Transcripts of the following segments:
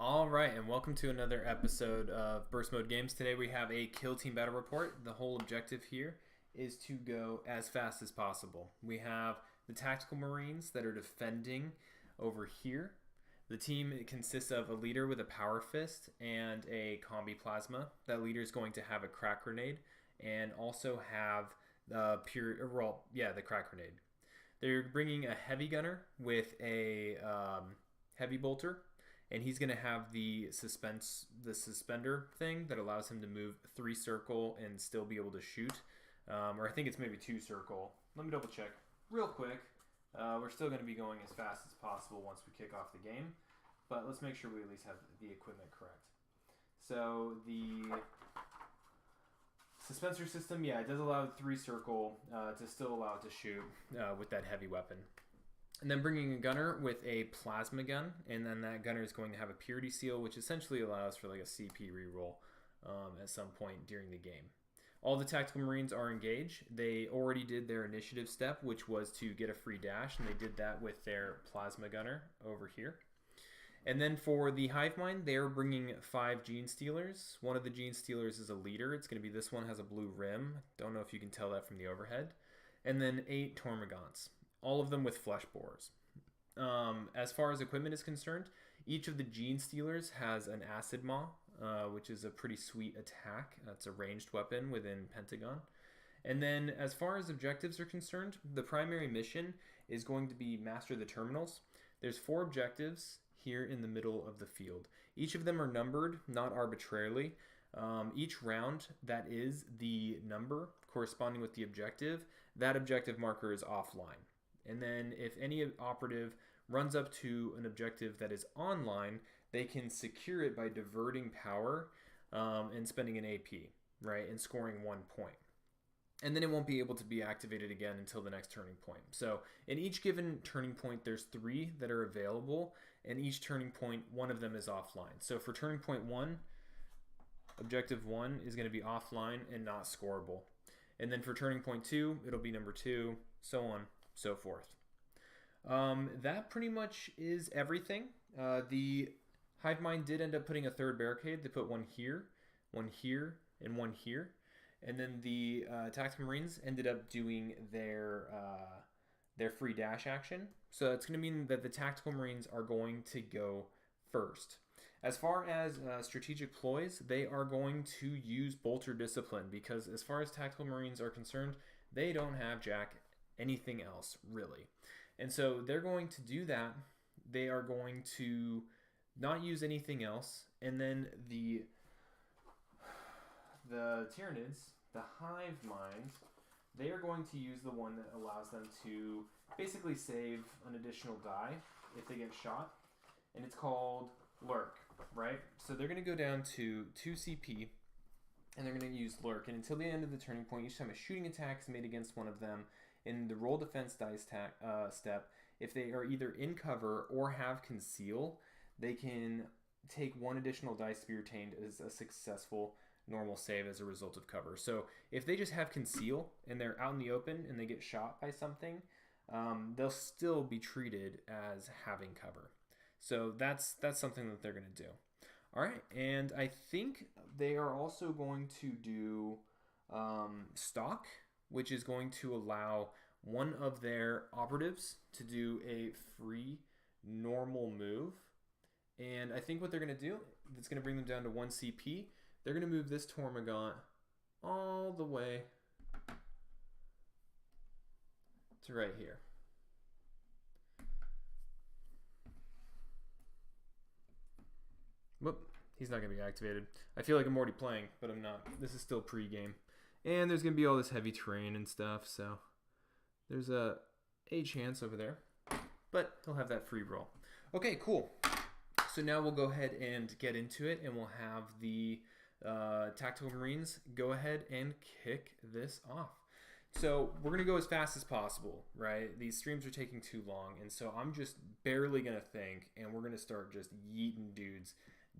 All right, and welcome to another episode of Burst Mode Games. Today we have a Kill Team Battle Report. The whole objective here is to go as fast as possible. We have the Tactical Marines that are defending over here. The team consists of a leader with a Power Fist and a Combi Plasma. That leader is going to have a Crack Grenade and also have the the Crack Grenade. They're bringing a Heavy Gunner with a Heavy Bolter, and he's going to have the suspender thing that allows him to move 3 circle and still be able to shoot. Or I think it's maybe 2 circle. Let me double check real quick. We're still going to be going as fast as possible once we kick off the game, but let's make sure we at least have the equipment correct. So the dispenser system, yeah, it does allow 3 circle to still allow it to shoot with that heavy weapon. And then bringing a gunner with a plasma gun, and then that gunner is going to have a purity seal, which essentially allows for like a CP reroll at some point during the game. All the tactical marines are engaged. They already did their initiative step, which was to get a free dash, and they did that with their plasma gunner over here. And then for the hive mind, they're bringing 5 gene stealers. One of the gene stealers is a leader. It's going to be this one, has a blue rim. Don't know if you can tell that from the overhead. And then 8 Tormagants, all of them with flesh borers. As far as equipment is concerned, each of the gene stealers has an acid maw, which is a pretty sweet attack. That's a ranged weapon within Pentagon. And then as far as objectives are concerned, the primary mission is going to be master the terminals. There's 4 objectives here in the middle of the field. Each of them are numbered, not arbitrarily. Each round, that is the number corresponding with the objective, that objective marker is offline. And then if any operative runs up to an objective that is online, they can secure it by diverting power and spending an AP, right, and scoring 1 point. And then it won't be able to be activated again until the next turning point. So in each given turning point, there's 3 that are available, and each turning point, one of them is offline. So for turning point 1, objective 1 is going to be offline and not scoreable. And then for turning point 2, it'll be number 2, so on, so forth. That pretty much is everything. The hive mind did end up putting a 3rd barricade. They put one here, and one here. And then the tactical marines ended up doing their free dash action. So it's going to mean that the tactical marines are going to go first. As far as strategic ploys, they are going to use bolter discipline, because as far as tactical marines are concerned, they don't have jack anything else really. And so they're going to do that. They are going to not use anything else. And then the Tyranids, the hive mind, they are going to use the one that allows them to basically save an additional die if they get shot. And it's called Lurk, right? So they're going to go down to 2 CP, and they're going to use Lurk. And until the end of the turning point, each time a shooting attack is made against one of them, in the roll defense dice step, if they are either in cover or have conceal, they can take 1 additional dice to be retained as a successful normal save as a result of cover. So if they just have conceal and they're out in the open and they get shot by something, they'll still be treated as having cover. So that's something that they're going to do. All right, and I think they are also going to do stock, which is going to allow one of their operatives to do a free normal move. And I think what they're going to do, that's going to bring them down to 1 CP, they're going to move this Tormagant all the way to right here. Whoop, he's not going to be activated. I feel like I'm already playing, but I'm not. This is still pre-game. And there's going to be all this heavy terrain and stuff, so there's a chance over there. But he'll have that free roll. Okay, cool. So now we'll go ahead and get into it, and we'll have the tactical marines go ahead and kick this off. So we're going to go as fast as possible, right? These streams are taking too long, and so I'm just barely going to think, and we're going to start just yeeting dudes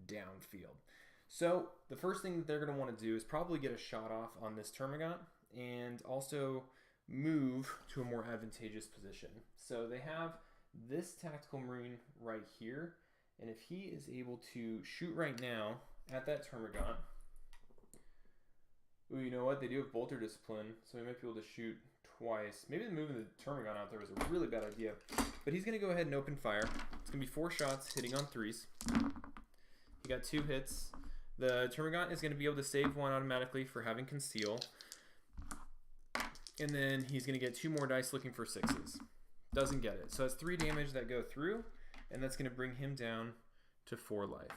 downfield. So the first thing that they're going to want to do is probably get a shot off on this Termagant and also move to a more advantageous position. So they have this tactical marine right here, And if he is able to shoot right now at that Termagant, ooh, you know what? They do have Bolter Discipline, so he might be able to shoot twice. Maybe moving the Termagant out there was a really bad idea. But he's going to go ahead and open fire. It's going to be 4 shots hitting on 3s. He got 2 hits. The Termagant is going to be able to save 1 automatically for having Conceal. And then he's going to get 2 more dice looking for 6s. Doesn't get it. So that's 3 damage that go through, and that's going to bring him down to 4 life.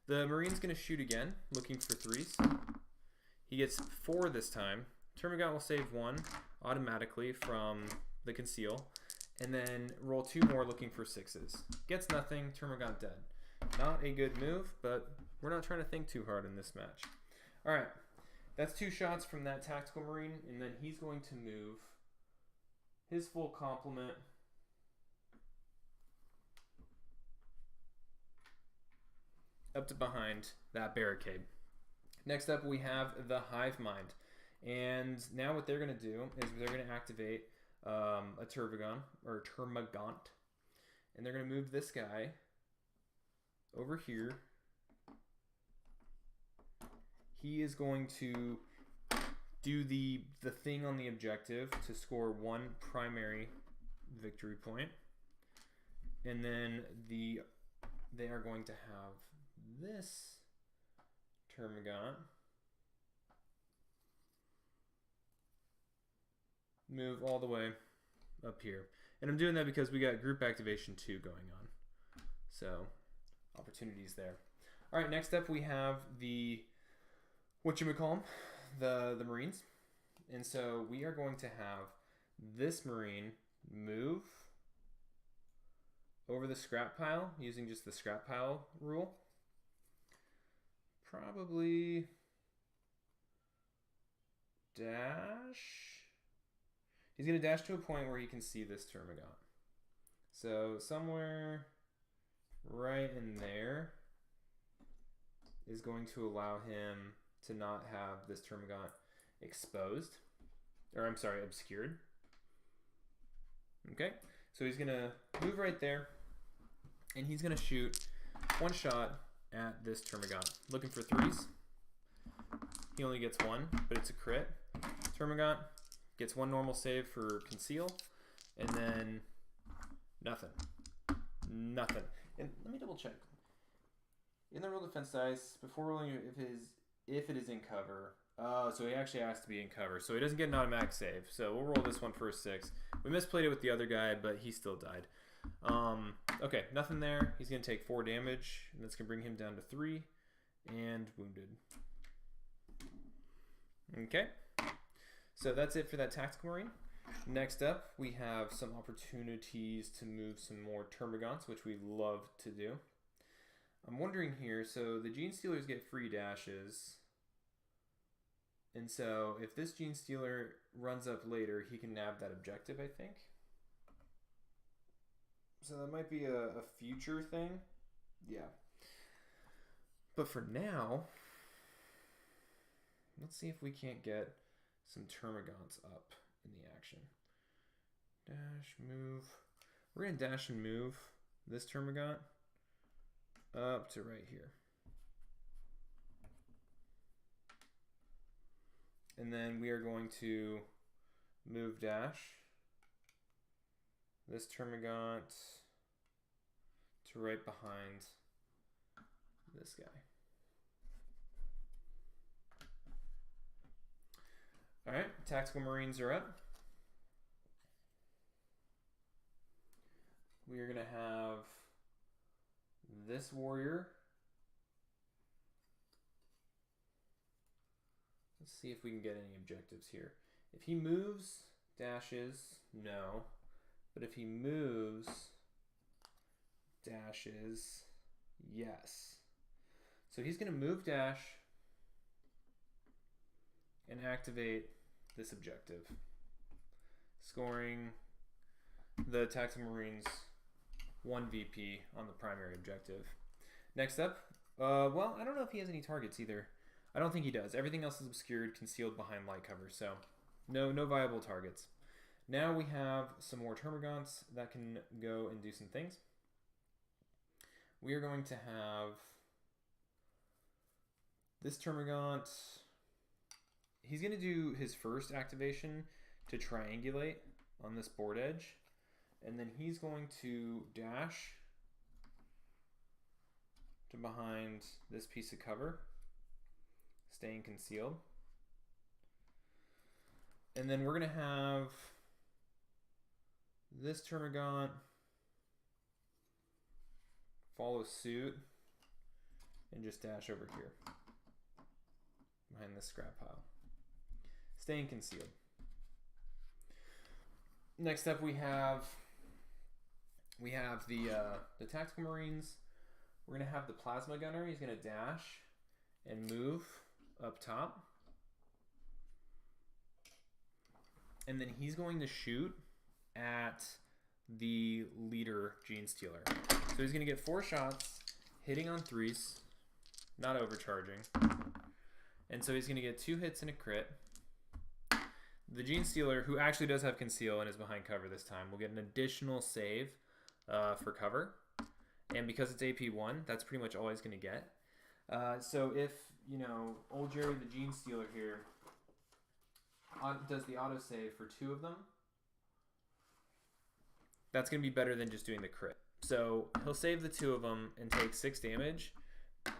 The Marine's going to shoot again, looking for 3s. He gets 4 this time. Termagant will save 1 automatically from the Conceal, and then roll 2 more looking for 6s. Gets nothing, Termagant dead. Not a good move, but we're not trying to think too hard in this match. Alright, that's 2 shots from that Tactical Marine, and then he's going to move his full complement up to behind that barricade. Next up, we have the Hive Mind. And now what they're going to do is they're going to activate a Termagant, and they're going to move this guy over here. He is going to do the thing on the objective to score 1 primary victory point. And then they are going to have this Termagant move all the way up here. And I'm doing that because we got group activation 2 going on. So, opportunities there. Alright, next up we have the, whatchamacallem, the Marines. And so we are going to have this Marine move over the scrap pile using just the scrap pile rule. Probably dash. He's going to dash to a point where he can see this Termagant. So somewhere right in there is going to allow him to not have this Termagant exposed. Or I'm sorry, obscured. Okay, so he's going to move right there, and he's going to shoot 1 shot at this Termagant. Looking for 3s. He only gets 1, but it's a crit. Termagant gets 1 normal save for Conceal, and then nothing. Nothing. And let me double check. In the roll defense dice, before rolling if it is in cover, so he actually has to be in cover. So he doesn't get an automatic save. So we'll roll this one for a 6. We misplayed it with the other guy, but he still died. Okay, nothing there. He's going to take 4 damage, and that's going to bring him down to 3, and wounded. Okay. So that's it for that Tactical Marine. Next up, we have some opportunities to move some more Termagants, which we love to do. I'm wondering here, so the Gene Stealers get free dashes. And so if this Gene Stealer runs up later, he can nab that objective, I think. So that might be a future thing. Yeah. But for now, let's see if we can't get some Termagants up in the action. Dash, move. We're going to dash and move this Termagant up to right here. And then we are going to move dash this Termagant to right behind this guy. Alright, Tactical Marines are up. We are going to have this warrior. Let's see if we can get any objectives here. If he moves, dashes, no. But if he moves, dashes, yes. So he's going to move dash and activate this objective, scoring the Tactical Marines 1 VP on the primary objective. Next up, well, I don't know if he has any targets either. I don't think he does. Everything else is obscured, concealed behind light cover, so no viable targets. Now we have some more Termagants that can go and do some things. we are going to have this Termagant. He's going to do his first activation to triangulate on this board edge, and then he's going to dash to behind this piece of cover, staying concealed. And then we're going to have this Termagant follow suit and just dash over here behind this scrap pile, staying concealed. Next up, we have the Tactical Marines. We're gonna have the Plasma Gunner. He's gonna dash and move up top, and then he's going to shoot at the leader Gene Stealer. So he's gonna get 4 shots, hitting on 3s, not overcharging, and so he's gonna get 2 hits and a crit. The Gene Stealer, who actually does have conceal and is behind cover this time, will get an additional save for cover. And because it's AP1, that's pretty much all he's going to get. So if, you know, old Jerry the Gene Stealer here does the autosave for 2 of them, that's going to be better than just doing the crit. So he'll save the 2 of them and take 6 damage,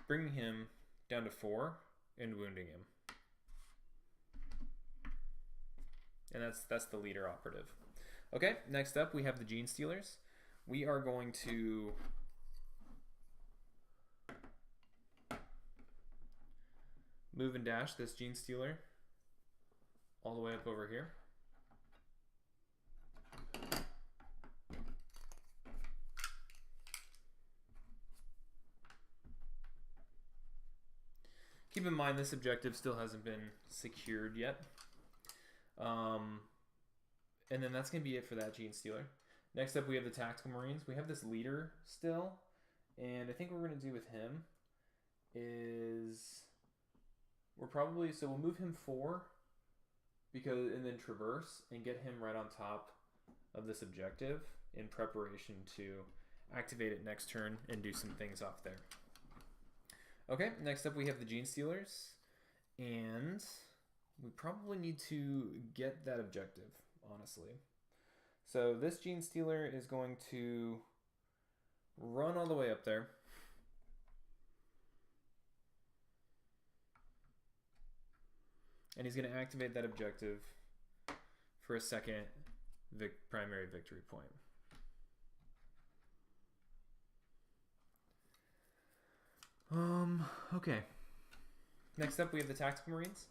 bringing him down to 4 and wounding him. And that's the leader operative. Okay, next up we have the Gene Stealers. We are going to move and dash this Gene Stealer all the way up over here. Keep in mind this objective still hasn't been secured yet. And then that's going to be it for that Gene Stealer. Next up, we have the Tactical Marines. We have this leader still, and I think what we're going to do with him is we'll move him 4 and then traverse and get him right on top of this objective in preparation to activate it next turn and do some things off there. Okay, next up we have the Gene Stealers, and we probably need to get that objective, honestly. So this Gene Stealer is going to run all the way up there. And he's going to activate that objective for a second primary victory point. Okay. Next up we have the Tactical Marines.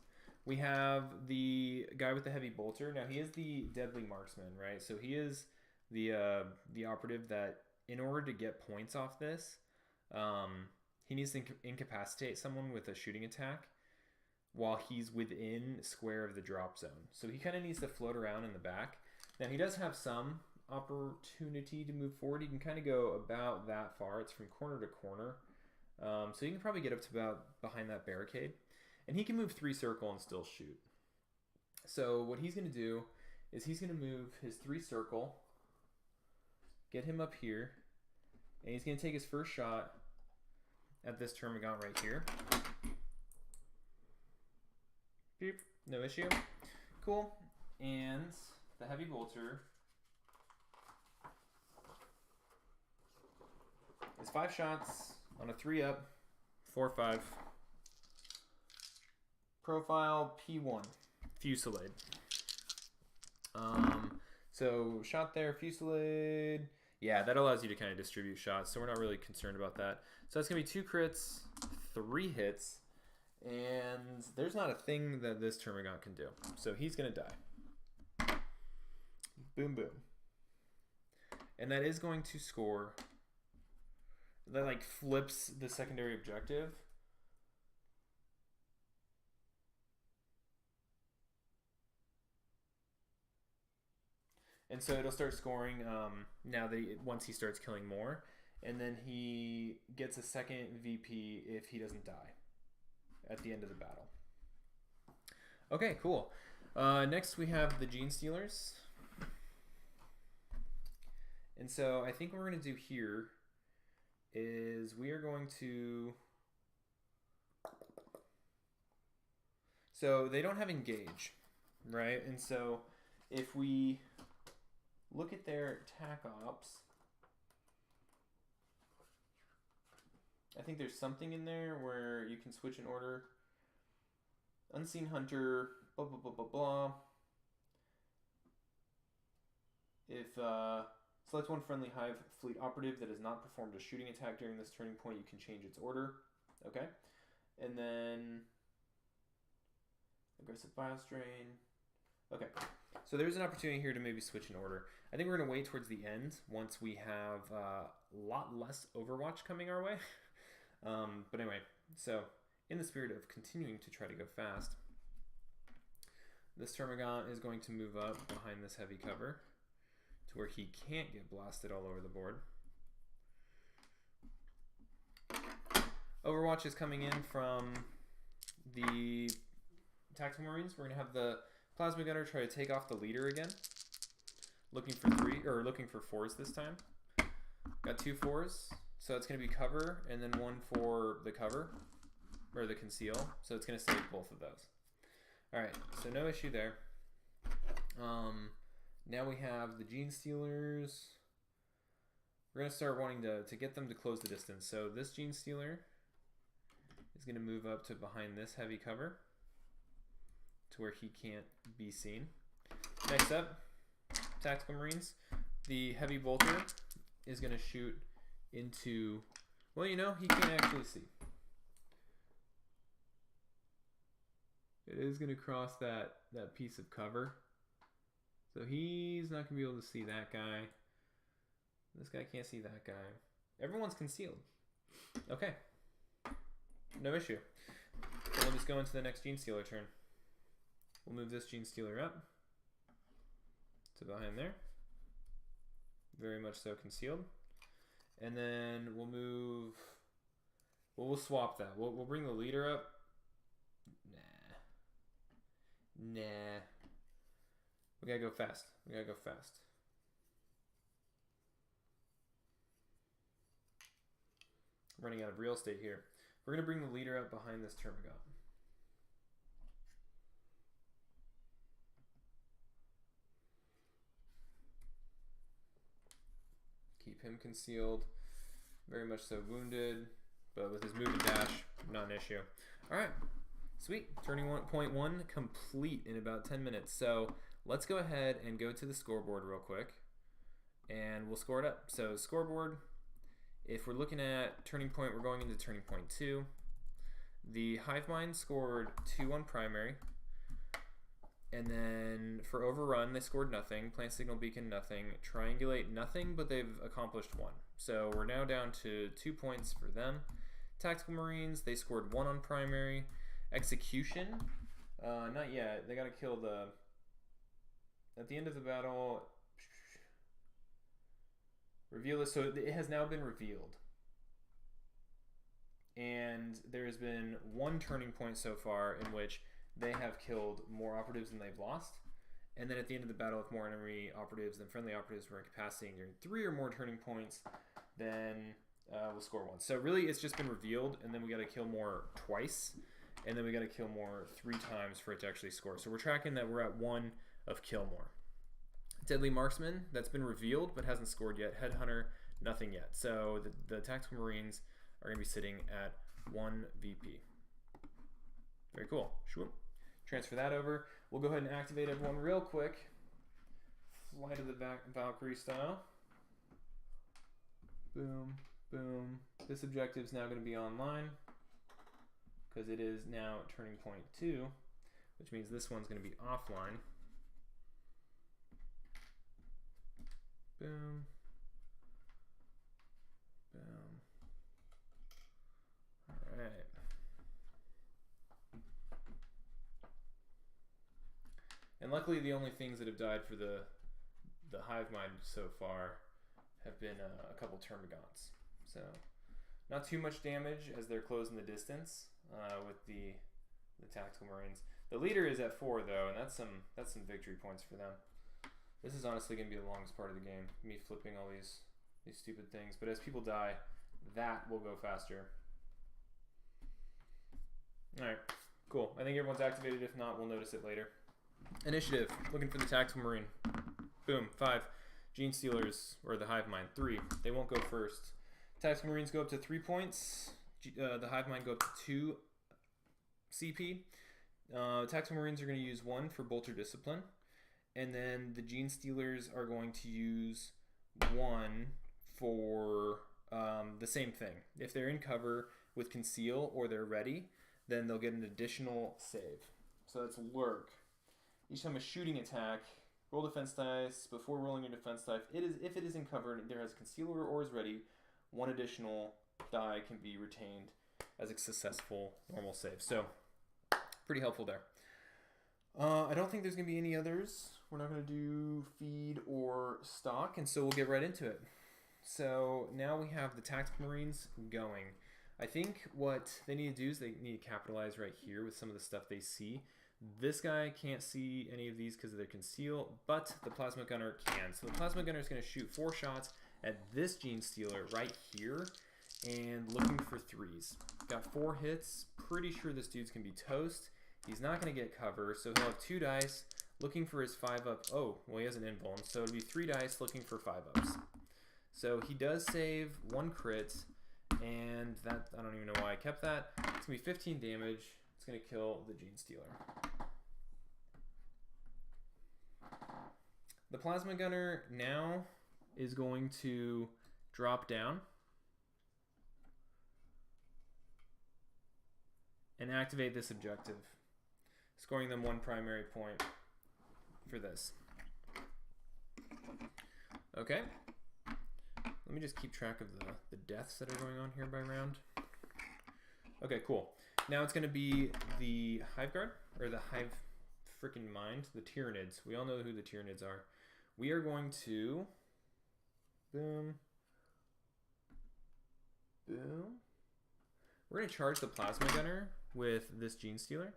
We have the guy with the heavy bolter. Now he is the deadly marksman, right? So he is the operative that, in order to get points off this, he needs to incapacitate someone with a shooting attack while he's within square of the drop zone. So he kind of needs to float around in the back. Now he does have some opportunity to move forward. He can kind of go about that far. It's from corner to corner. So you can probably get up to about behind that barricade. And he can move 3 circle and still shoot. So what he's going to do is he's going to move his 3 circle, get him up here, and he's going to take his first shot at this Termagant right here. Beep, no issue. Cool. And the heavy bolter is 5 shots on a 3-up, 4-5. Profile P1, Fusillade. So shot there, Fusillade. Yeah, that allows you to kind of distribute shots, so we're not really concerned about that. So that's going to be 2 crits, 3 hits, and there's not a thing that this Termagant can do. So he's going to die. Boom, boom. And that is going to score. That like flips the secondary objective. And so it'll start scoring now that once he starts killing more, and then he gets a second VP if he doesn't die at the end of the battle. Okay, cool. Next we have the Gene Stealers. And so I think what we're going to do here is we are going to... So they don't have engage, right? And so if we look at their attack ops, I think there's something in there where you can switch an order. Unseen Hunter, blah, blah, blah, blah, blah. If select one friendly Hive fleet operative that has not performed a shooting attack during this turning point, you can change its order. Okay. And then aggressive biostrain. Okay. So there's an opportunity here to maybe switch an order. I think we're going to wait towards the end once we have a lot less Overwatch coming our way. But anyway, so in the spirit of continuing to try to go fast, this Termagant is going to move up behind this heavy cover to where he can't get blasted all over the board. Overwatch is coming in from the Tactical Marines. We're going to have the Plasma Gunner try to take off the leader again. Looking for 4s this time. Got 2 4s. So it's going to be cover and then 1 for the cover, or the conceal. So it's going to save both of those. Alright, so no issue there. Now we have the Gene Stealers. We're going to start wanting to get them to close the distance. So this Gene Stealer is going to move up to behind this heavy cover to where he can't be seen. Next up, Tactical Marines. The Heavy Bolter is going to shoot into, well, you know, he can't actually see. It is going to cross that piece of cover. So he's not going to be able to see that guy. This guy can't see that guy. Everyone's concealed. Okay. No issue. So we'll just go into the next Gene Stealer turn. We'll move this Gene Stealer up to behind there. Very much so concealed. And then we'll move... Well, we'll swap that. We'll bring the leader up. Nah. We gotta go fast. I'm running out of real estate here. We're gonna bring the leader up behind this Termagant. Keep him concealed. Very much so wounded, but with his move and dash, not an issue. All right, sweet. Turning point 1 complete in about 10 minutes. So let's go ahead and go to the scoreboard real quick, and we'll score it up. So scoreboard, if we're looking at turning point, we're going into turning point 2. The Hive Mind scored 2 on primary. And then for Overrun, they scored nothing. Plant Signal Beacon, nothing. Triangulate, nothing, but they've accomplished 1. So we're now down to 2 points for them. Tactical Marines, they scored 1 on primary. Execution, not yet. They got to kill the... At the end of the battle... Reveal this. So it has now been revealed. And there has been 1 turning point so far in which they have killed more operatives than they've lost. And then at the end of the battle, if more enemy operatives than friendly operatives were incapacitating during 3 or more turning points, then we'll score 1. So really, it's just been revealed, and then we got to kill more twice, and then we got to kill more 3 times for it to actually score. So we're tracking that we're at 1 of kill more. Deadly Marksman, that's been revealed, but hasn't scored yet. Headhunter, nothing yet. So the Tactical Marines are going to be sitting at 1 VP. Very cool. Swoop. Transfer that over. We'll go ahead and activate everyone real quick. Fly to the back, Valkyrie style. Boom, boom. This objective is now going to be online because it is now turning point 2, which means this one's going to be offline. Boom. Boom. All right. And luckily, the only things that have died for the Hive Mind so far have been a couple Termagants. So not too much damage as they're closing the distance with the Tactical Marines. The leader is at 4 though, and that's some victory points for them. This is honestly going to be the longest part of the game. Me flipping all these stupid things. But as people die, that will go faster. Alright, cool. I think everyone's activated. If not, we'll notice it later. Initiative, looking for the Tactical Marine. Boom, 5. Gene Stealers, or the Hive Mind, 3. They won't go first. Tactical Marines go up to 3 points. The Hive Mind go up to 2 CP. Tactical Marines are going to use 1 for Bolter Discipline. And then the Gene Stealers are going to use 1 for the same thing. If they're in cover with Conceal or they're ready, then they'll get an additional save. So that's Lurk. Each time a shooting attack, roll defense dice. Before rolling your defense dice, if it is in cover and either has Concealer or is ready, 1 additional die can be retained as a successful normal save. So pretty helpful there. I don't think there's going to be any others. We're not going to do feed or stock, and so we'll get right into it. So now we have the Tactical Marines going. I think what they need to do is they need to capitalize right here with some of the stuff they see. This guy can't see any of these because of their conceal, but the Plasma Gunner can. So the Plasma Gunner is going to shoot 4 shots at this Gene Stealer right here and looking for 3s. Got 4 hits. Pretty sure this dude's going to be toast. He's not going to get cover, so he'll have 2 dice looking for his 5-up. Oh, well, he has an invuln, so it'll be 3 dice looking for 5-ups. So he does save 1 crit, and that, I don't even know why I kept that. It's going to be 15 damage. It's going to kill the Gene Stealer. The Plasma Gunner now is going to drop down and activate this objective, scoring them 1 primary point for this. Okay. Let me just keep track of the deaths that are going on here by round. Okay, cool. Now it's going to be the Hive Guard, or the Hive freaking Mind, the Tyranids. We all know who the Tyranids are. We are going to... Boom. Boom. We're going to charge the Plasma Gunner with this Gene Stealer.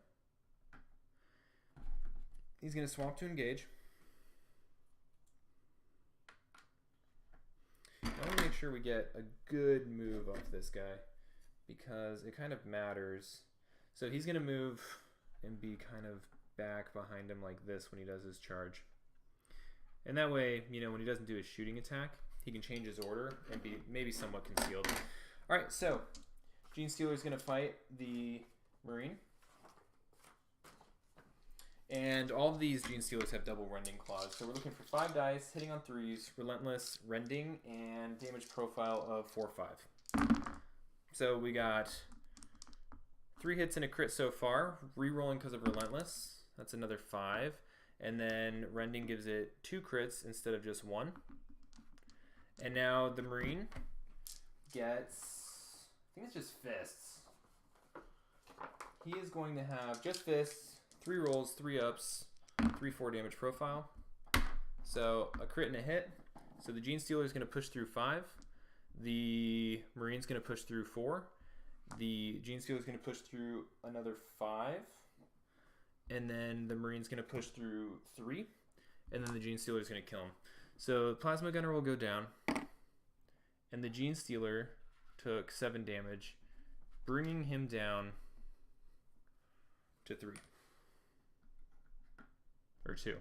He's going to swap to engage. I want to make sure we get a good move off this guy because it kind of matters. So he's going to move and be kind of back behind him like this when he does his charge. And that way, you know, when he doesn't do his shooting attack, he can change his order and be maybe somewhat concealed. All right, so Gene Stealer is going to fight the Marine. And all of these Gene Stealers have double rending claws. So we're looking for 5 dice, hitting on 3s, relentless, rending, and damage profile of 4/5. So we got 3 hits and a crit so far. Rerolling because of relentless. That's another 5. And then rending gives it 2 crits instead of just 1. And now the Marine gets, I think it's just fists. He is going to have just fists. 3 rolls, 3 ups, 3/4 damage profile. So a crit and a hit. So the Gene Stealer is going to push through 5. The Marine's going to push through 4. The Gene Stealer is going to push through another 5. And then the Marine's going to push through 3. And then the Gene Stealer is going to kill him. So the Plasma Gunner will go down. And the Gene Stealer took 7 damage, bringing him down to 3. Or 2.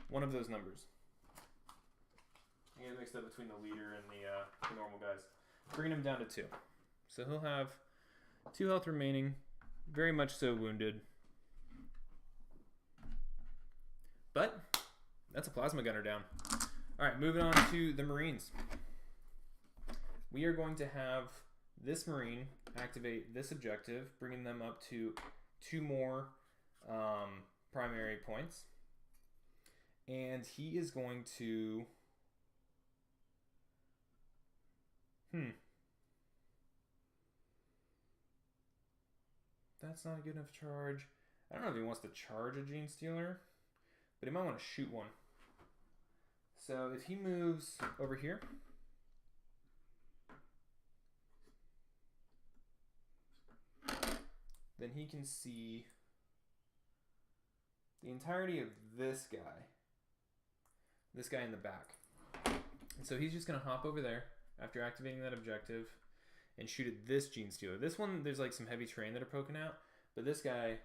One of those numbers. I get mixed up between the leader and the normal guys. Bringing him down to 2. So he'll have 2 health remaining. Very much so wounded. But that's a Plasma Gunner down. Alright, moving on to the Marines. We are going to have this Marine activate this objective, bringing them up to 2 more primary points. And he is going to... That's not a good enough charge. I don't know if he wants to charge a Gene Stealer, but he might want to shoot one. So if he moves over here, then he can see the entirety of this guy in the back. And so he's just going to hop over there after activating that objective and shoot at this Gene Stealer. This one, there's like some heavy terrain that are poking out, but this guy,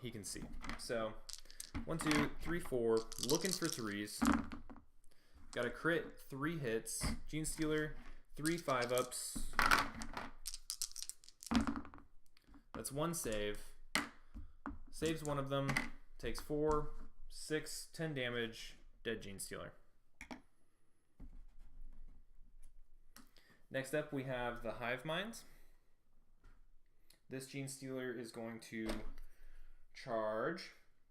he can see. So 1, 2, 3, 4, looking for 3s. Got a crit, 3 hits. Gene Stealer, 3 5-ups. That's 1 save. Saves one of them, takes 4, 6, 10 damage, dead Gene Stealer. Next up we have the Hive Mind. This Gene Stealer is going to charge,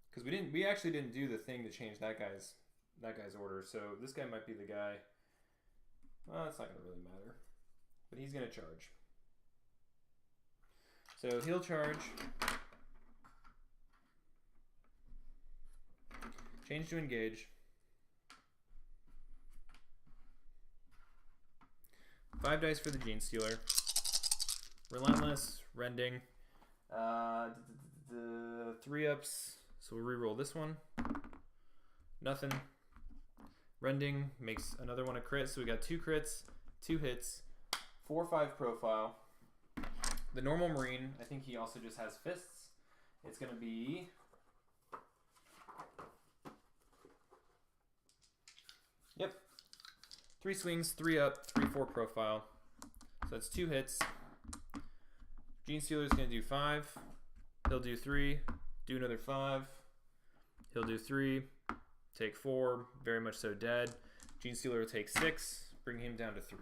because we actually didn't do the thing to change that guy's order, so this guy might be the guy. Well, it's not going to really matter, but he's going to charge. So he'll charge, change to engage, 5 dice for the Gene Stealer, relentless, rending, 3 ups, so we'll reroll this one, nothing, rending makes another one a crit, so we got 2 crits, 2 hits, 4/5 profile. The normal Marine, I think he also just has fists. It's going to be yep, 3 swings, 3 up, 3/4 profile. So that's 2 hits. Gene Stealer's going to do 5. He'll do 3, do another 5. He'll do 3, take 4, very much so dead. Gene Stealer will take 6, bring him down to 3,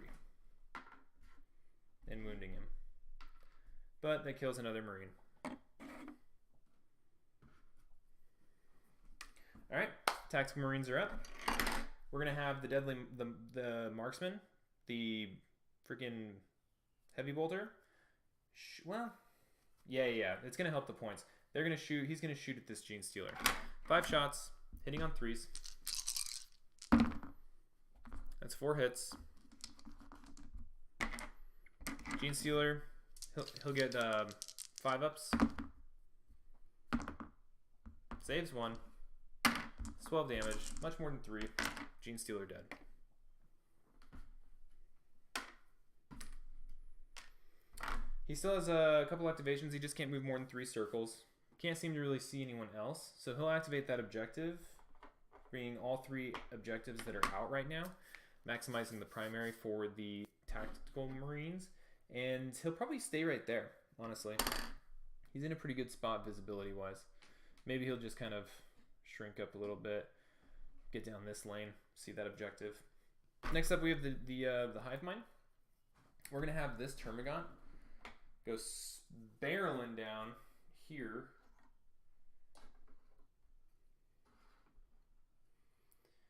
and wounding him. But that kills another Marine. All right, Tactical Marines are up. We're gonna have the deadly, the marksman, the freaking heavy bolter. Well, yeah, it's gonna help the points. They're gonna shoot. He's gonna shoot at this Gene Stealer. 5 shots, hitting on 3s. That's 4 hits. Gene Stealer, he'll get 5-ups. Saves 1. 12 damage, much more than 3. Gene Stealer dead. He still has a couple activations. He just can't move more than 3 circles. Can't seem to really see anyone else. So he'll activate that objective, bringing all 3 objectives that are out right now, maximizing the primary for the Tactical Marines. And he'll probably stay right there, honestly. He's in a pretty good spot visibility-wise. Maybe he'll just kind of shrink up a little bit, get down this lane, see that objective. Next up, we have the Hive Mind. We're going to have this Termagant go barreling down here.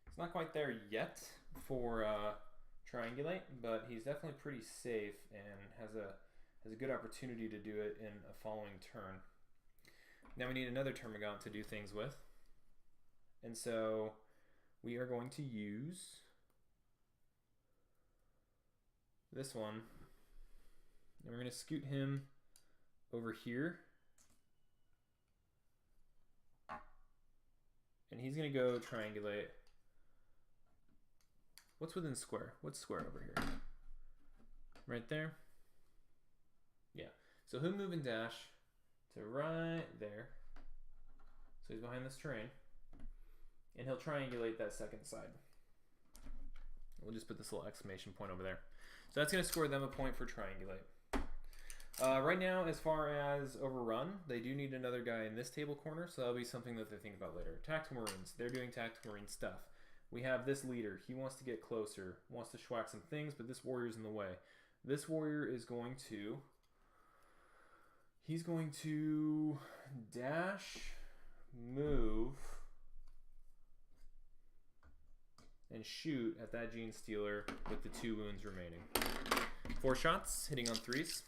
It's not quite there yet for triangulate, but he's definitely pretty safe and has a good opportunity to do it in a following turn. Now we need another Termagant to do things with, and so we are going to use this one, and we're going to scoot him over here, and he's going to go triangulate. What's within square? What's square over here? Right there? Yeah. So he'll move and dash to right there. So he's behind this terrain. And he'll triangulate that second side. We'll just put this little exclamation point over there. So that's going to score them a point for triangulate. Right now, as far as overrun, they do need another guy in this table corner, so that'll be something that they think about later. Tactical Marines, they're doing Tactical Marine stuff. We have this leader. He wants to get closer, wants to schwack some things, but this warrior's in the way. This warrior is going to... He's going to dash, move, and shoot at that Gene Stealer with the 2 wounds remaining. 4 shots, hitting on 3s.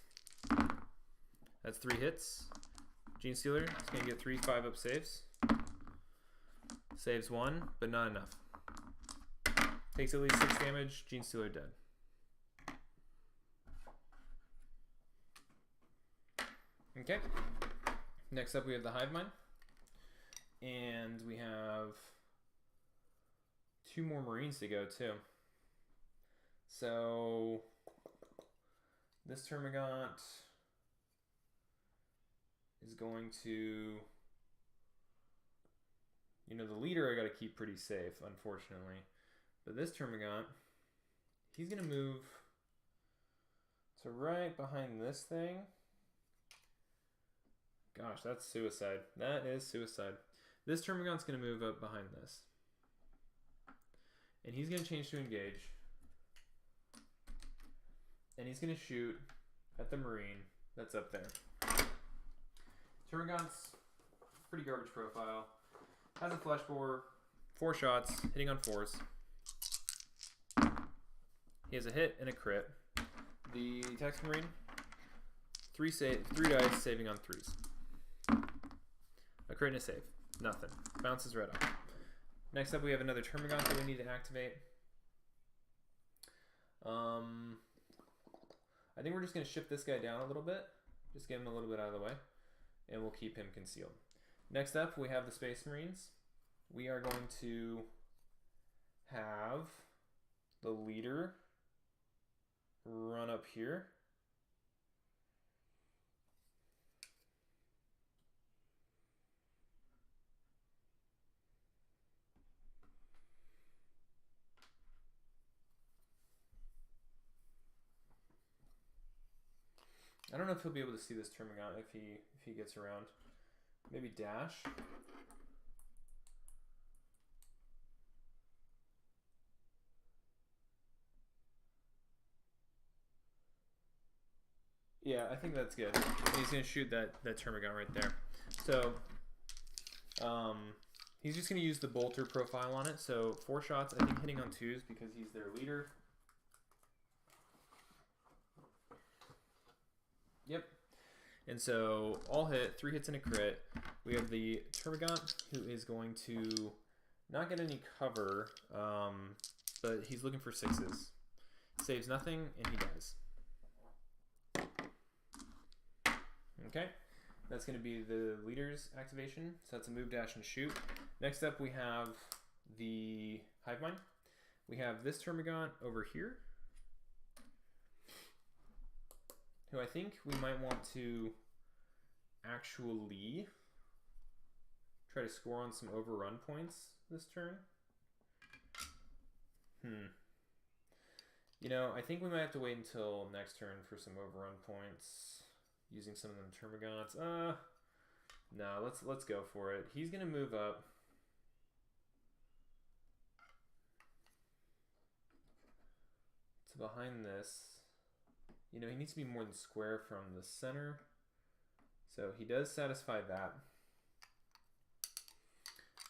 That's 3 hits. Gene Stealer is going to get 3 5-up saves. Saves 1, but not enough. Takes at least 6 damage. Gene Stealer dead. Okay. Next up we have the Hive Mind. And we have 2 more Marines to go too. So this Termagant is going to, you know, the leader I got to keep pretty safe, unfortunately. But this Termagant, he's going to move to right behind this thing. Gosh, that's suicide. That is suicide. This Termagant's going to move up behind this. And he's going to change to engage. And he's going to shoot at the Marine that's up there. Termagant's pretty garbage profile. Has a flesh bore, 4 shots, hitting on 4s. He has a hit and a crit. The Tex Marine, 3 dice, saving on 3s. A crit and a save. Nothing. Bounces right off. Next up, we have another Termagant that we need to activate. I think we're just going to shift this guy down a little bit. Just get him a little bit out of the way. And we'll keep him concealed. Next up, we have the Space Marines. We are going to have the leader run up here. I don't know if he'll be able to see this Termagant if he gets around. Maybe dash. Yeah, I think that's good. And he's going to shoot that Termagant right there. So, he's just going to use the bolter profile on it. So 4 shots, I think hitting on 2s because he's their leader. Yep. And so all hit, 3 hits and a crit. We have the Termagant who is going to not get any cover, but he's looking for 6s. Saves nothing and he dies. Okay, that's going to be the leader's activation. So that's a move, dash, and shoot. Next up we have the Hive Mind. We have this Termagant over here, who I think we might want to actually try to score on some overrun points this turn. You know, I think we might have to wait until next turn for some overrun points using some of them Termagants. No, let's go for it. He's gonna move up. To behind this. You know, he needs to be more than square from the center. So he does satisfy that.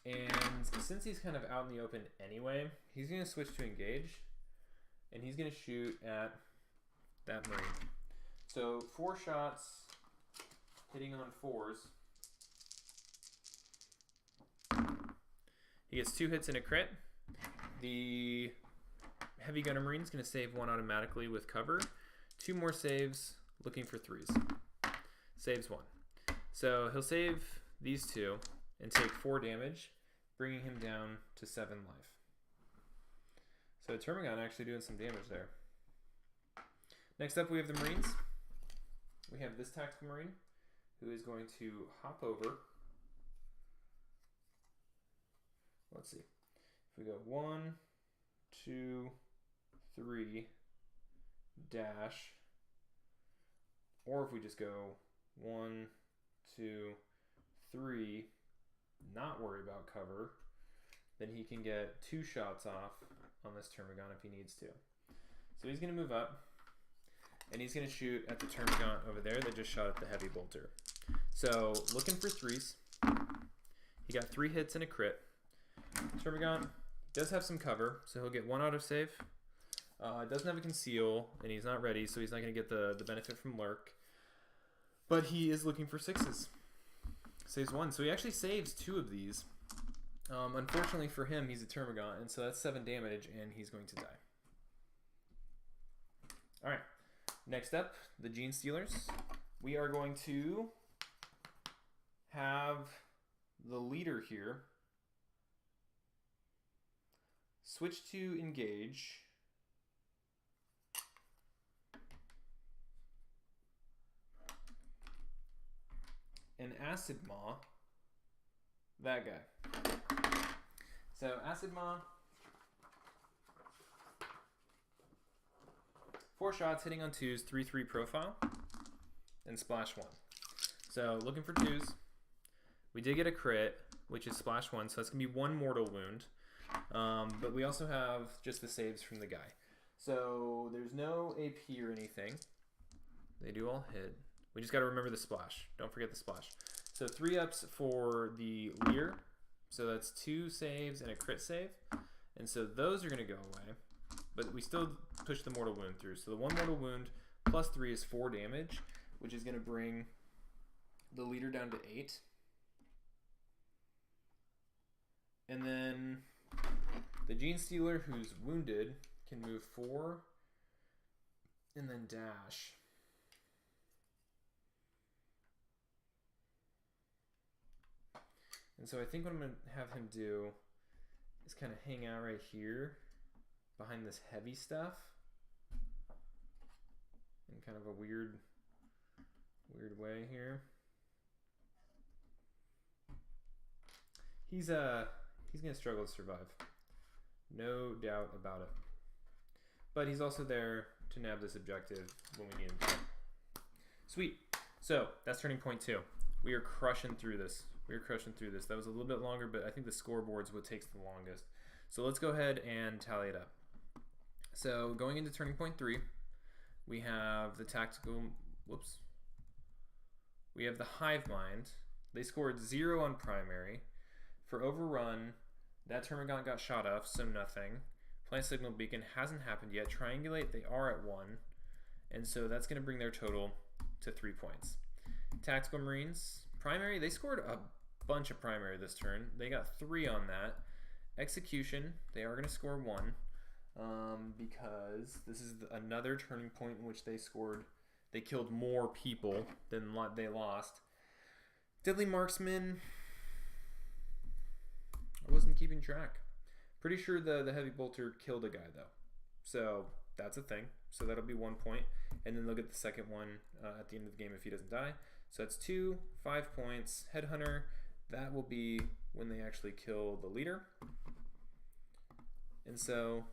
And since he's kind of out in the open anyway, he's going to switch to engage. And he's going to shoot at that Marine. So 4 shots, hitting on 4s. He gets 2 hits and a crit. The Heavy Gunner Marine is going to save 1 automatically with cover. 2 more saves, looking for 3s. Saves 1. So he'll save these 2 and take 4 damage, bringing him down to 7 life. So Termagant actually doing some damage there. Next up we have the Marines. We have this Tactical Marine who is going to hop over. Let's see. If we go 1, 2, 3, dash, or if we just go 1, 2, 3, not worry about cover, then he can get 2 shots off on this Termagant if he needs to. So he's going to move up, and he's going to shoot at the Termagant over there that just shot at the Heavy Bolter. So looking for 3s. He got 3 hits and a crit. Termagant does have some cover, so he'll get 1 auto save. Doesn't have a conceal, and he's not ready, so he's not going to get the benefit from lurk. But he is looking for 6s. Saves 1. So he actually saves 2 of these. Unfortunately for him, he's a Termagant, and so that's 7 damage, and he's going to die. Alright. Next up, the Gene Stealers. We are going to have the leader here switch to engage. Acid Maw, that guy. So Acid Maw, 4 shots, hitting on 2s, 3/3 profile, and splash 1. So looking for 2s. We did get a crit, which is splash 1, so that's going to be 1 mortal wound. But we also have just the saves from the guy. So there's no AP or anything. They do all hit. We just got to remember the splash. Don't forget the splash. So 3 ups for the leer. So that's 2 saves and a crit save. And so those are going to go away. But we still push the mortal wound through. So the 1 mortal wound plus 3 is 4 damage, which is going to bring the leader down to 8. And then the Gene Stealer, who's wounded, can move 4 and then dash. And so I think what I'm going to have him do is kind of hang out right here behind this heavy stuff in kind of a weird way here. He's going to struggle to survive. No doubt about it. But he's also there to nab this objective when we need him to. Sweet. So that's turning point 2. We are crushing through this. That was a little bit longer, but I think the scoreboard's what takes the longest. So let's go ahead and tally it up. So going into turning point 3, we have the tactical, we have the Hive Mind. They scored 0 on primary. For overrun, that termagant got shot off, so nothing. Plant signal beacon hasn't happened yet. Triangulate, they are at 1. And so that's going to bring their total to 3 points. Tactical Marines, primary, they scored a bunch of primary this turn. They got 3 on that. Execution, they are going to score 1 because this is another turning point in which they killed more people than they lost. Deadly Marksman, I wasn't keeping track. Pretty sure the heavy bolter killed a guy though. So that's a thing. So that'll be 1 point. And then they'll get the second one at the end of the game if he doesn't die. So that's 2, 5 points. Headhunter, that will be when they actually kill the leader. And so,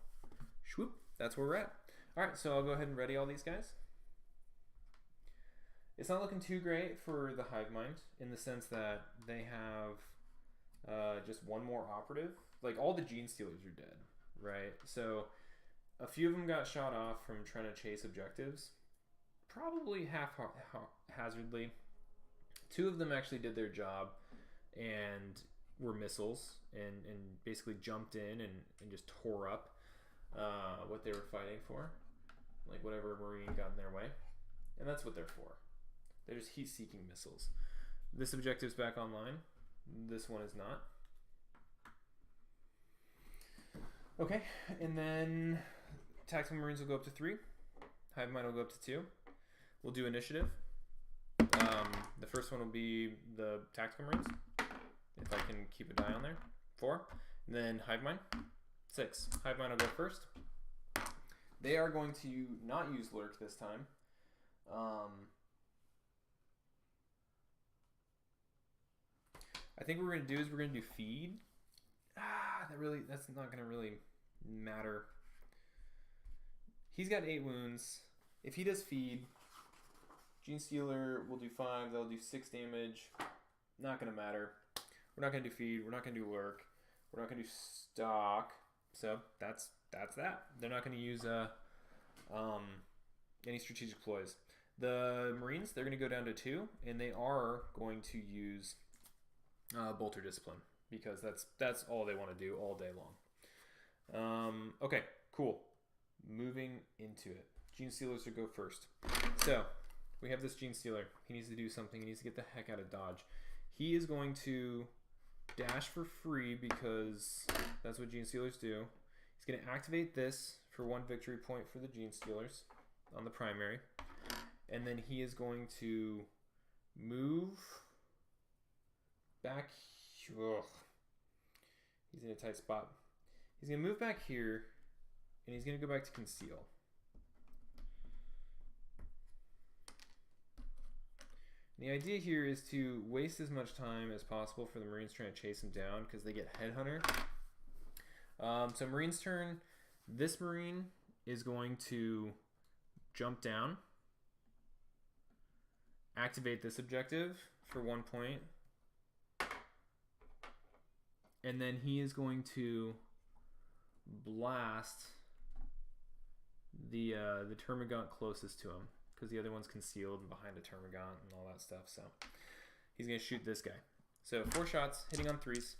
swoop, that's where we're at. All right, so I'll go ahead and ready all these guys. It's not looking too great for the Hive Mind in the sense that they have just 1 more operative. Like all the Gene Stealers are dead, right? So a few of them got shot off from trying to chase objectives, probably haphazardly. 2 of them actually did their job and were missiles and basically jumped in and just tore up what they were fighting for, like whatever Marine got in their way. And that's what they're for. They're just heat-seeking missiles. This objective's back online. This one is not. Okay, and then Tactical Marines will go up to 3. Hive Mind will go up to 2. We'll do initiative. The first one will be the Tactical Marines, if I can keep a die on there. 4. And then Hive Mind, 6. Hive Mind will go first. They are going to not use Lurk this time. I think what we're going to do is we're going to do Feed. That's not going to really matter. He's got 8 wounds. If he does Feed, Gene Stealer will do 5. They'll do 6 damage. Not going to matter. We're not going to do Feed. We're not going to do Lurk. We're not going to do Stock. So that's that. They're not going to use any strategic ploys. The Marines, they're going to go down to 2, and they are going to use Bolter Discipline because that's all they want to do all day long. Okay, cool. Moving into it. Gene Stealers will go first. So we have this Gene Stealer. He needs to do something. He needs to get the heck out of dodge. He is going to dash for free because that's what Gene Stealers do. He's going to activate this for 1 victory point for the Gene Stealers on the primary. And then he is going to move back. Ugh. He's in a tight spot. He's going to move back here, and he's going to go back to conceal. The idea here is to waste as much time as possible for the Marines trying to chase him down because they get Headhunter. So Marine's turn. This Marine is going to jump down, activate this objective for 1 point, and then he is going to blast the Termagant closest to him, because the other one's concealed behind a Termagant and all that stuff. So he's going to shoot this guy. So 4 shots, hitting on 3s.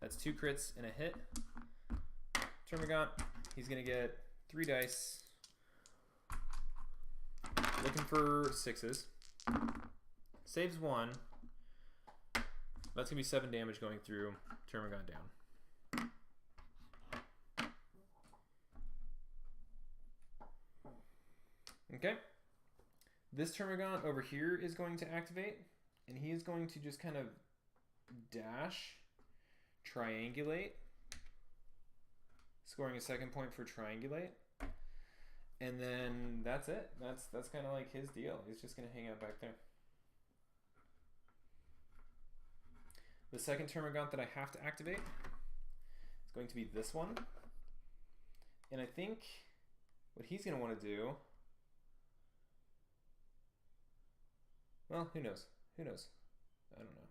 That's 2 crits and a hit. Termagant, he's going to get 3 dice. Looking for 6s. Saves 1. That's going to be 7 damage going through. Termagant down. Okay. This Termagant over here is going to activate, and he is going to just kind of dash, triangulate, scoring a 2nd point for triangulate, and then that's it. That's kind of like his deal. He's just going to hang out back there. The second Termagant that I have to activate is going to be this one, and I think what he's going to want to do, well, who knows? Who knows? I don't know.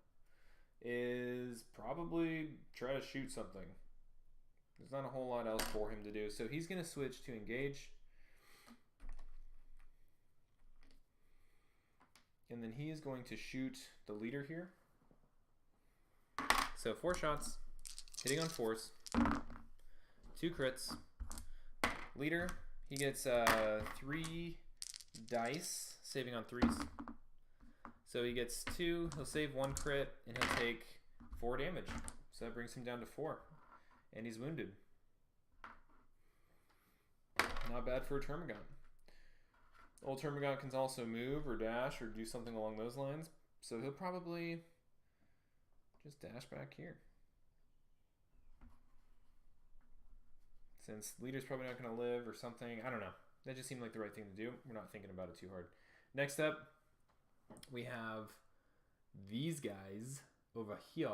Is probably try to shoot something. There's not a whole lot else for him to do. So he's going to switch to engage. And then he is going to shoot the leader here. So 4 shots, hitting on 4s, 2 crits. Leader, he gets 3 dice, saving on 3s. So he gets 2, he'll save 1 crit, and he'll take 4 damage. So that brings him down to 4. And he's wounded. Not bad for a Termagant. Old Termagant can also move or dash or do something along those lines. So he'll probably just dash back here. Since leader's probably not going to live or something. I don't know. That just seemed like the right thing to do. We're not thinking about it too hard. Next up, we have these guys over here.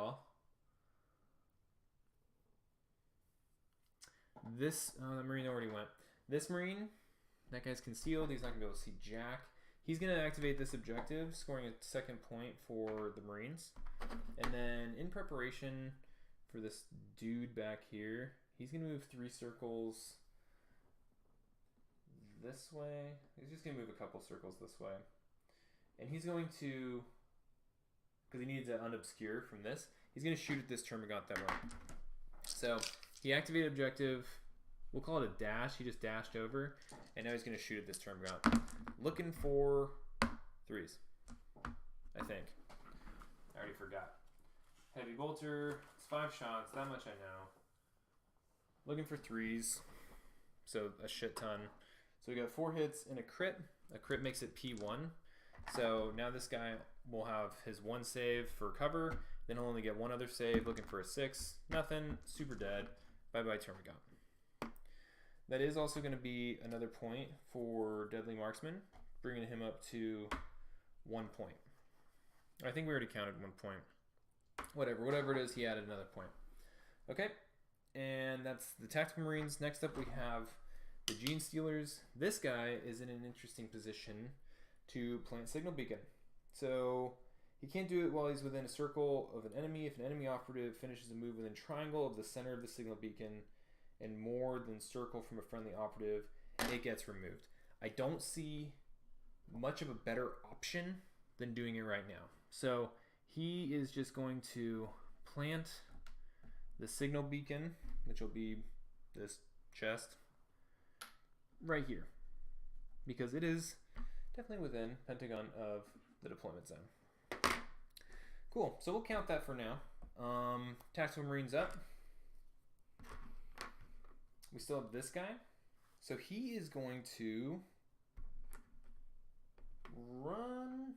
This, the Marine already went. This Marine, that guy's concealed. He's not going to be able to see jack. He's going to activate this objective, scoring a 2nd point for the Marines. And then in preparation for this dude back here, he's going to move 3 circles this way. He's just going to move a couple circles this way. And he's going to, because he needs to unobscure from this, he's going to shoot at this Termagant that way. So he activated objective. We'll call it a dash. He just dashed over. And now he's going to shoot at this Termagant. Looking for 3s, I think. I already forgot. Heavy bolter. It's 5 shots. That much I know. Looking for 3s. So a shit ton. So we got 4 hits and a crit. A crit makes it P1. So now this guy will have his 1 save for cover. Then he'll only get 1 other save. Looking for a 6. Nothing. Super dead. Bye-bye Termagant. That is also going to be another point for Deadly Marksman, bringing him up to 1 point. I think we already counted 1 point. Whatever it is, he added another point. Okay, and that's the Tactical Marines. Next up we have the Gene Stealers. This guy is in an interesting position to plant Signal Beacon. So he can't do it while he's within a circle of an enemy. If an enemy operative finishes a move within triangle of the center of the Signal Beacon and more than circle from a friendly operative, it gets removed. I don't see much of a better option than doing it right now. So he is just going to plant the Signal Beacon, which will be this chest, right here. Because it is definitely within Pentagon of the deployment zone. Cool, so we'll count that for now. Tactical Marines up. We still have this guy. So he is going to run,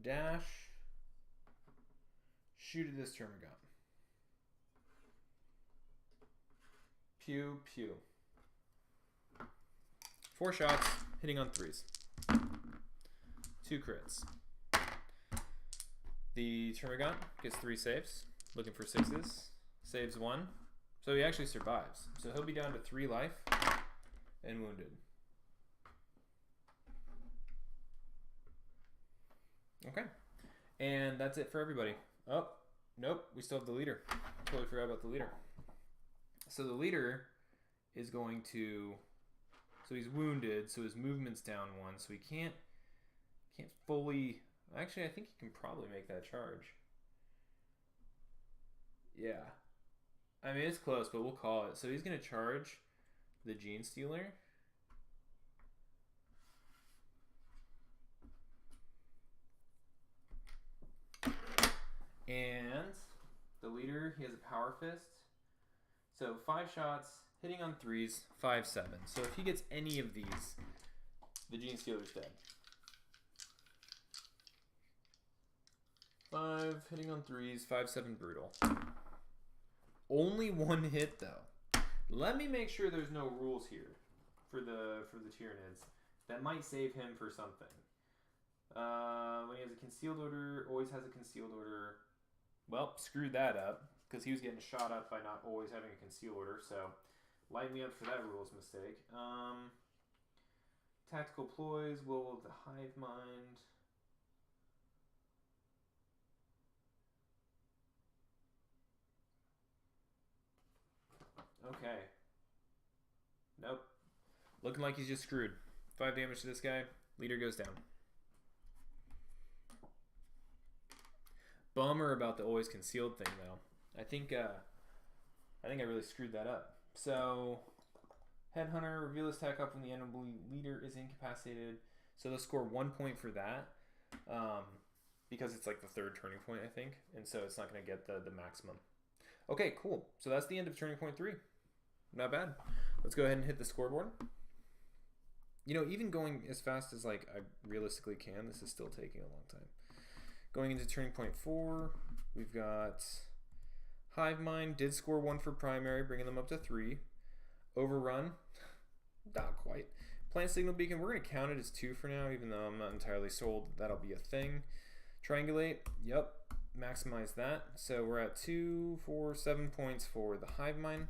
dash, shoot at this Termagant. Pew, pew. 4 shots, hitting on 3s. 2 crits. The Termagant gets 3 saves, looking for 6s. Saves 1. So he actually survives. So he'll be down to 3 life and wounded. Okay. And that's it for everybody. Oh, nope. We still have the leader. Totally forgot about the leader. So the leader is going to... So he's wounded, so his movement's down 1. So he can't fully... Actually, I think he can probably make that charge. Yeah. I mean, it's close, but we'll call it. So he's going to charge the Gene Stealer. And the leader, he has a Power Fist. So 5 shots, hitting on 3s, 5-7. So if he gets any of these, the Gene Stealer's dead. 5, hitting on 3s, 5-7 brutal. Only 1 hit though. Let me make sure there's no rules here for the Tyranids. That might save him for something. When he has a concealed order, always has a concealed order. Well, screwed that up because he was getting shot up by not always having a concealed order. So light me up for that rules mistake. Tactical ploys, will of the Hive Mind. Okay. Nope. Looking like he's just screwed. 5 damage to this guy. Leader goes down. Bummer about the always concealed thing, though. I think I really screwed that up. So, Headhunter, reveal his attack up when the enemy leader is incapacitated. So they'll score 1 point for that. Because it's like the 3rd turning point, I think. And so it's not going to get the maximum. Okay, cool. So that's the end of turning point 3. Not bad. Let's go ahead and hit the scoreboard. You know, even going as fast as like I realistically can, this is still taking a long time. Going into turning point 4, we've got Hive Mind did score 1 for primary, bringing them up to 3. Overrun, not quite. Plant Signal Beacon, we're going to count it as 2 for now, even though I'm not entirely sold that'll be a thing. Triangulate, yep, maximize that. So we're at 2, 4, 7 points for the Hive Mind.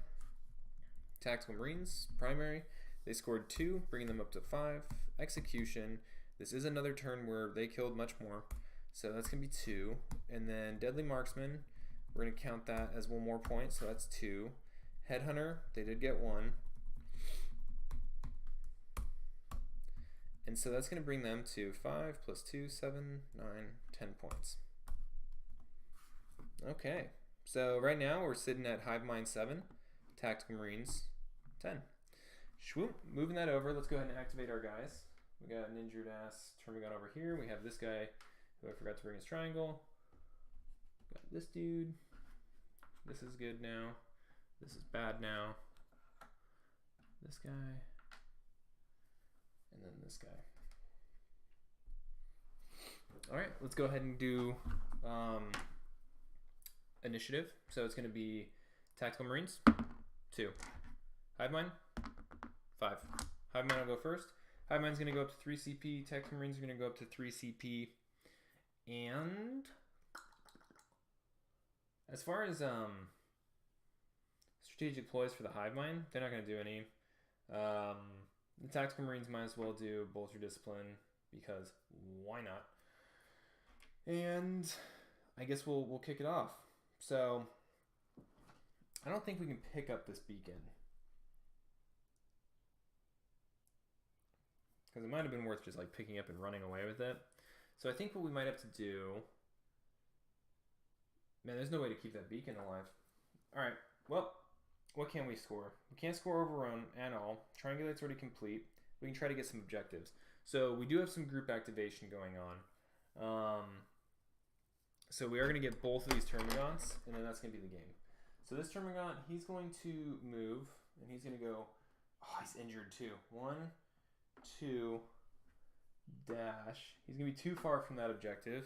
Tactical Marines, primary, they scored 2, bringing them up to 5. Execution, this is another turn where they killed much more. So that's going to be 2. And then Deadly Marksman, we're going to count that as 1 more point, so that's 2. Headhunter, they did get 1. And so that's going to bring them to 5 plus 2, 7, 9, 10 points. Okay, so right now we're sitting at Hive Mind 7, Tactical Marines 10. Shwoop, moving that over, let's go ahead and activate our guys. We got an injured ass Termagant over here. We have this guy who I forgot to bring his triangle. Got this dude. This is good now. This is bad now. This guy. And then this guy. Alright, let's go ahead and do initiative. So it's going to be Tactical Marines, 2. Hive Mind, 5. Hive Mind will go first. Hive Mind's going to go up to 3 CP. Tactical Marines are going to go up to 3 CP. And as far as strategic ploys for the Hive Mind, they're not going to do any. The Tactical Marines might as well do Bolter Discipline because why not? And I guess we'll kick it off. So I don't think we can pick up this beacon because it might have been worth just like picking up and running away with it. So I think what we might have to do... Man, there's no way to keep that beacon alive. Alright, well, what can we score? We can't score Overrun at all. Triangulate's already complete. We can try to get some objectives. So we do have some group activation going on. So we are going to get both of these Termagants, and then that's going to be the game. So this Termagant, he's going to move, and he's going to go... Oh, he's injured too. 1, 2... dash. He's going to be too far from that objective.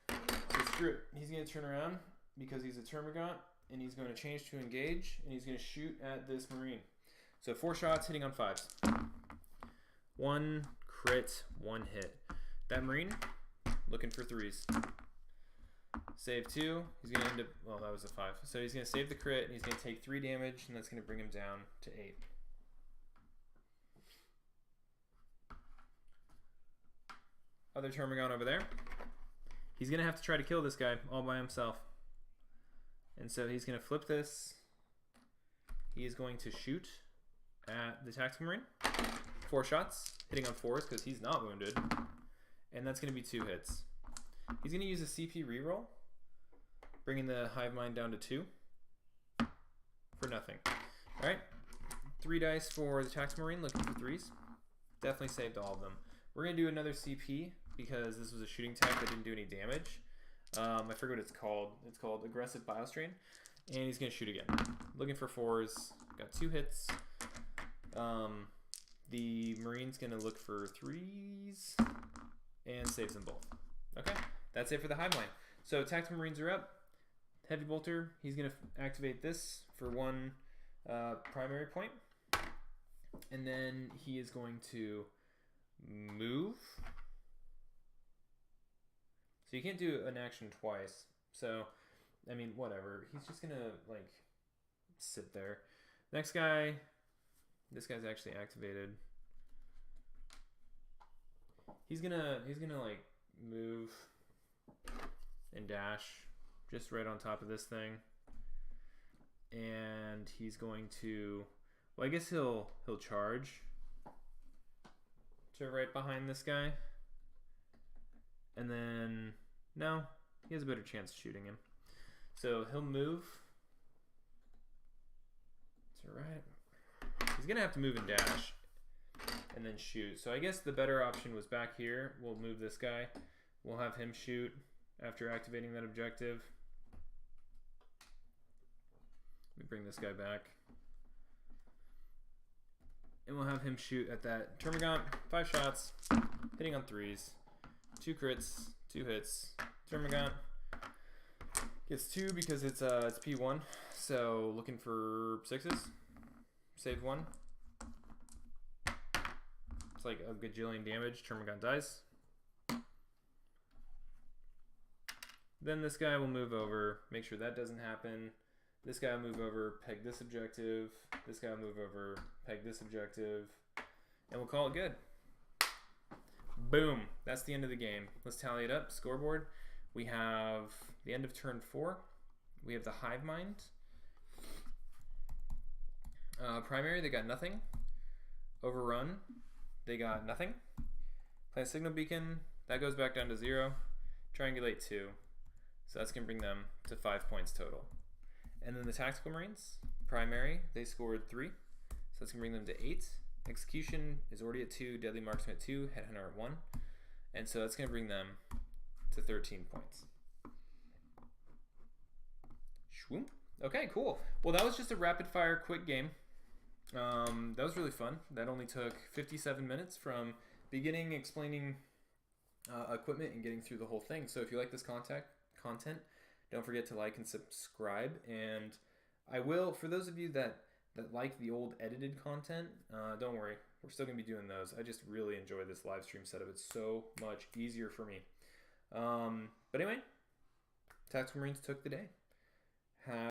So screw it. He's going to turn around because he's a Termagant, and he's going to change to engage, and he's going to shoot at this Marine. So 4 shots hitting on 5s. 1 crit, 1 hit. That Marine looking for 3s. Save 2. He's going to end up, well, that was a 5. So he's going to save the crit, and he's going to take 3 damage, and that's going to bring him down to 8. Other Termagant over there. He's going to have to try to kill this guy all by himself. And so he's going to flip this. He is going to shoot at the Tactical Marine. 4 shots, hitting on 4s because he's not wounded. And that's going to be 2 hits. He's going to use a CP reroll, bringing the Hive Mind down to 2 for nothing. Alright, 3 dice for the Tactical Marine, looking for 3s. Definitely saved all of them. We're going to do another CP because this was a shooting tag that didn't do any damage. I forget what it's called. It's called Aggressive Biostrain. And he's going to shoot again. Looking for 4s. Got 2 hits. The Marine's going to look for 3s and saves them both. Okay, that's it for the Hive Mind. So Tactical Marines are up. Heavy Bolter, he's going to activate this for 1 primary point. And then he is going to move. So you can't do an action twice. So, I mean, whatever. He's just going to, like, sit there. Next guy, this guy's actually activated. He's gonna like move and dash just right on top of this thing. And he's going to, well, I guess he'll charge to right behind this guy. And then, no, he has a better chance of shooting him. So he'll move to right. He's gonna have to move and dash and then shoot. So I guess the better option was back here. We'll move this guy. We'll have him shoot after activating that objective. Let me bring this guy back. And we'll have him shoot at that Termagant. 5 shots, hitting on 3s. 2 crits, 2 hits. Termagant gets 2 because it's P1. So looking for 6s. Save 1. It's like a gajillion damage. Termagant dies. Then this guy will move over. Make sure that doesn't happen. This guy will move over, peg this objective. This guy will move over, peg this objective. And we'll call it good. Boom. That's the end of the game. Let's tally it up. Scoreboard. We have the end of turn 4. We have the Hive Mind. Primary, they got nothing. Overrun, they got nothing. Plant Signal Beacon, that goes back down to 0. Triangulate 2. So that's going to bring them to 5 points total. And then the Tactical Marines, primary, they scored 3. So that's going to bring them to 8. Execution is already at 2, Deadly Marksman at 2, Headhunter at 1. And so that's going to bring them to 13 points. Shwoom. Okay, cool. Well, that was just a rapid fire quick game. That was really fun. That only took 57 minutes from beginning, explaining equipment, and getting through the whole thing. So if you like this content, don't forget to like and subscribe. And I will, for those of you that like the old edited content, don't worry. We're still going to be doing those. I just really enjoy this live stream setup. It's so much easier for me. But anyway, Tactical Marines took the day.